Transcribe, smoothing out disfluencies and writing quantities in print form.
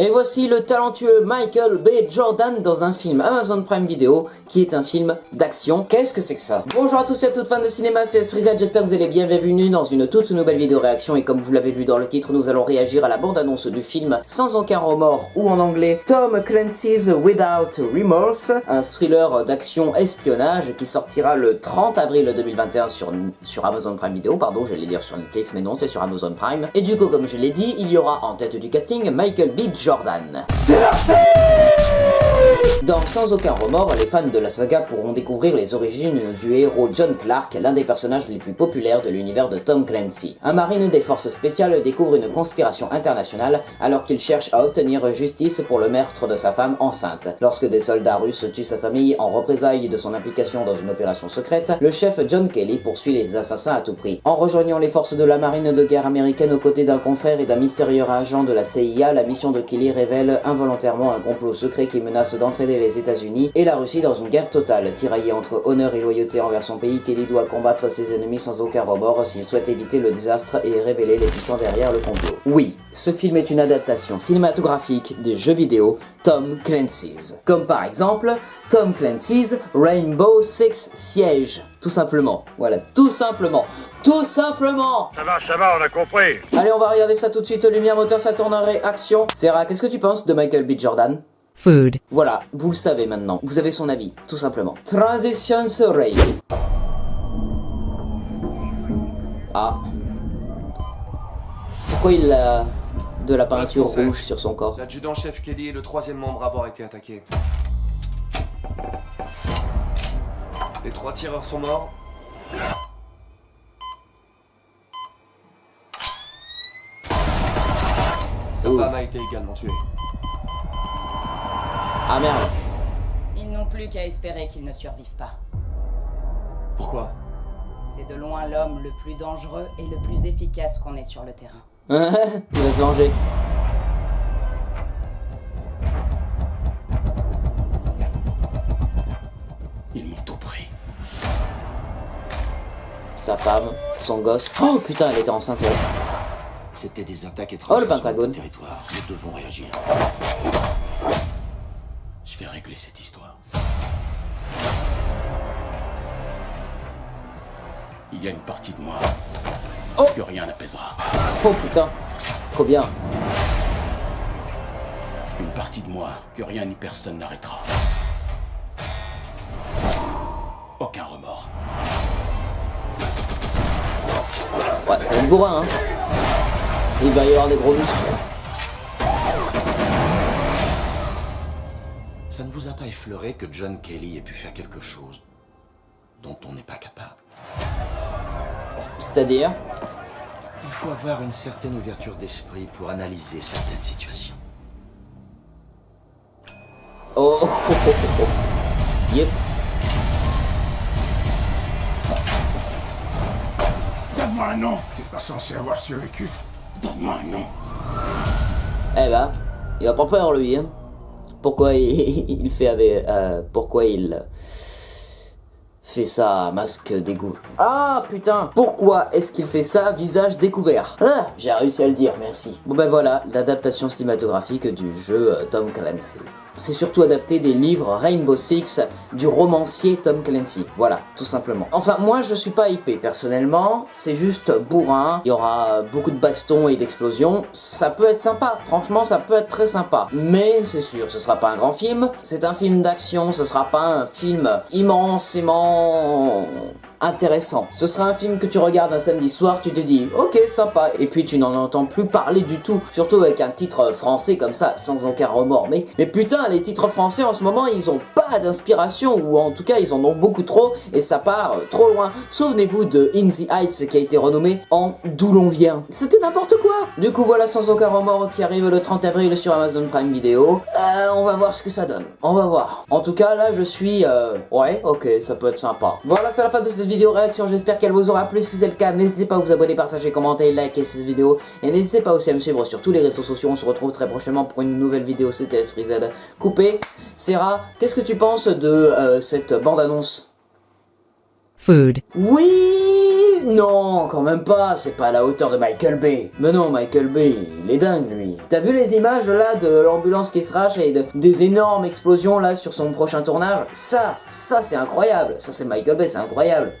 Et voici le talentueux Michael B. Jordan dans un film Amazon Prime Video qui est un film d'action. Qu'est-ce que c'est que ça? Bonjour à tous et à toutes fans de cinéma, c'est Esprizad, j'espère que vous allez bien, bienvenue dans une toute nouvelle vidéo réaction et comme vous l'avez vu dans le titre, nous allons réagir à la bande-annonce du film Sans aucun remords ou en anglais Tom Clancy's Without Remorse, un thriller d'action espionnage qui sortira le 30 avril 2021 sur Amazon Prime Video, pardon, j'allais dire sur Netflix mais non, c'est sur Amazon Prime. Et du coup, comme je l'ai dit, il y aura en tête du casting Michael B. Jordan. C'est la fête! Dans Sans aucun remords, les fans de la saga pourront découvrir les origines du héros John Clark, l'un des personnages les plus populaires de l'univers de Tom Clancy. Un marine des forces spéciales découvre une conspiration internationale alors qu'il cherche à obtenir justice pour le meurtre de sa femme enceinte. Lorsque des soldats russes tuent sa famille en représailles de son implication dans une opération secrète, le chef John Kelly poursuit les assassins à tout prix. En rejoignant les forces de la marine de guerre américaine aux côtés d'un confrère et d'un mystérieux agent de la CIA, la mission de Kelly révèle involontairement un complot secret qui menace d'entraîner les États-Unis et la Russie dans une guerre totale. Tiraillé entre honneur et loyauté envers son pays, Kelly doit combattre ses ennemis sans aucun remords s'il souhaite éviter le désastre et révéler les puissants derrière le complot. Oui, ce film est une adaptation cinématographique des jeux vidéo Tom Clancy's. Comme par exemple Tom Clancy's Rainbow Six Siege. Tout simplement. Voilà, tout simplement. Tout simplement. Ça va, on a compris. Allez, on va regarder ça tout de suite. Lumière, moteur, ça tourne en réaction. Sarah, qu'est-ce que tu penses de Michael B. Jordan? Food. Voilà, vous le savez maintenant. Vous avez son avis, tout simplement. Transition Ray. Ah. Pourquoi il a de la peinture rouge sur son corps? L'adjudant-chef Kelly est le troisième membre à avoir été attaqué. Les 3 tireurs sont morts. Sa femme a été également tuée. Ah merde. Ils n'ont plus qu'à espérer qu'ils ne survivent pas. Pourquoi? C'est de loin l'homme le plus dangereux et le plus efficace qu'on ait sur le terrain. Il va se venger. Ils m'ont tout pris. Sa femme, son gosse. Oh putain, elle était enceinte. Ouais. C'était des attaques Oh, étrangères le Pentagone. sur notre territoire. Nous devons réagir. Je vais régler cette histoire. Il y a une partie de moi que rien n'apaisera. Oh putain, trop bien. Une partie de moi que rien ni personne n'arrêtera. Aucun remords. Ouais, c'est un bourrin, hein. Il va y avoir des gros muscles. Ça ne vous a pas effleuré que John Kelly ait pu faire quelque chose dont on n'est pas capable? C'est-à-dire? Il faut avoir une certaine ouverture d'esprit pour analyser certaines situations. Oh, oh, oh, oh, oh. Yep. Donne-moi un nom. T'es pas censé avoir survécu. Donne-moi un nom. Eh ben, il a pas peur lui, hein. Pourquoi il fait avec... pourquoi il... fait ça à masque d'égout? Ah putain, pourquoi est-ce qu'il fait ça visage découvert? Ah, j'ai réussi à le dire, merci. Bon ben voilà, l'adaptation cinématographique du jeu Tom Clancy. C'est surtout adapté des livres Rainbow Six du romancier Tom Clancy. Voilà, tout simplement. Enfin, moi je suis pas hypé personnellement, c'est juste bourrin, il y aura beaucoup de bastons et d'explosions, ça peut être sympa, franchement ça peut être très sympa. Mais c'est sûr, ce sera pas un grand film, c'est un film d'action, ce sera pas un film immensément intéressant. Ce sera un film que tu regardes un samedi soir, tu te dis ok sympa, et puis tu n'en entends plus parler du tout, surtout avec un titre français comme ça, Sans aucun remords. Mais putain, les titres français en ce moment ils ont pas d'inspiration, ou en tout cas ils en ont beaucoup trop, et ça part trop loin. Souvenez-vous de In the Heights qui a été renommé en D'où l'on vient. C'était n'importe quoi. Du coup voilà Sans aucun remords qui arrive le 30 avril sur Amazon Prime Video. On va voir ce que ça donne. On va voir. En tout cas là je suis ouais ok, ça peut être sympa. Voilà, c'est la fin de cette vidéo réaction, j'espère qu'elle vous aura plu. Si c'est le cas, n'hésitez pas à vous abonner, partager, commenter, liker cette vidéo, et n'hésitez pas aussi à me suivre sur tous les réseaux sociaux. On se retrouve très prochainement pour une nouvelle vidéo. C'était Esprizad coupé. Sarah, qu'est-ce que tu penses de cette bande-annonce? Food. Oui, Non, quand même pas, c'est pas à la hauteur de Michael Bay. Mais non, Michael Bay, il est dingue lui. T'as vu les images là de l'ambulance qui se crache et des énormes explosions là sur son prochain tournage? Ça c'est incroyable. Ça c'est Michael Bay, c'est incroyable.